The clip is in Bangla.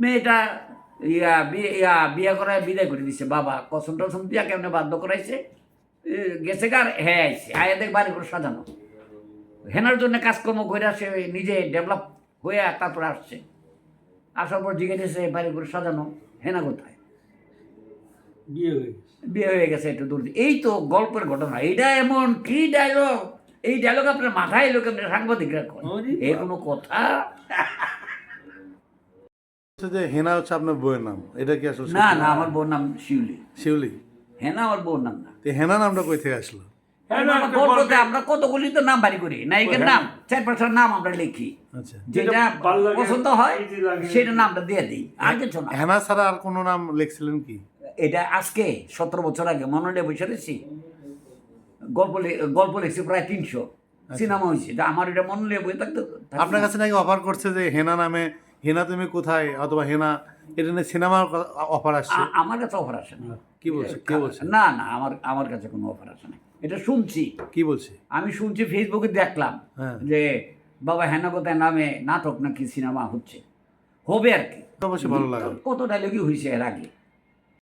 মেয়েটা বিয়ে করায় বিদায় করে দিচ্ছে, বাবা কসম টসম দিয়া কেমনে বাধ্য করাইছে, গেছে কার হ্যাঁ আইছে আয়া দেখ বাড়ি করে সাজানো, হেনার জন্য কাজকর্ম করে আসে, নিজে ডেভেলপ হয়ে তারপরে আসছে, আসার পর জিজ্ঞেসে বাড়ি করে সাজানো, হেনা কোথায়, বিয়ে হয়ে গেছে একটু দূর। এই তো গল্পের ঘটনা, এইটা এমন কি ডায়লগ, এই ডায়লগ আপনার মাথায় এলো কেমন সাংবাদিকরা, এই কোনো কথা? যে হেনা হচ্ছে আপনার বউয়ের নাম, এটা কি আসলে না না, আমার বউর নাম শিউলি। শিউলি? হেনা আমার বউর নাম না। হেনা নামটা কই থেকে আসলো? গল্পতে আমরা কতগুলি তো নাম বাড়ি করি, নায়িকার নাম 4-5টার নাম আমরা লিখি, আচ্ছা, যেটা পছন্দ হয় সেটা নামটা দিয়ে দিই, আর কিছু না। হেনা ছাড়া আর কোনো নাম লিখছিলেন কি? এটা আজকে 17 বছর আগে মনে বসে রয়েছি, গল্প লিখছি প্রায় 300, সিনেমা হয়েছে, এটা আমার এটা মনে বই থাকতো। আপনার কাছে নাকি অফার করছে যে হেনা নামে, হেনা তুমি কোথায়, অথবা হেনা, এটা নিয়ে সিনেমার অফার আসছে? আমার কাছে অফার আসে না। কি বলছে? কে বলছে? না না, আমার কাছে কোনো অফার আসে না, এটা শুনছি। কি বলছে? আমি শুনছি, ফেসবুকে দেখলাম যে বাবা হেনা কোথায় নামে নাটক নাকি সিনেমা হচ্ছে, হবে আর কি, অবশ্যই ভালো লাগে। কত ডায়লগই হয়েছে এর আগে।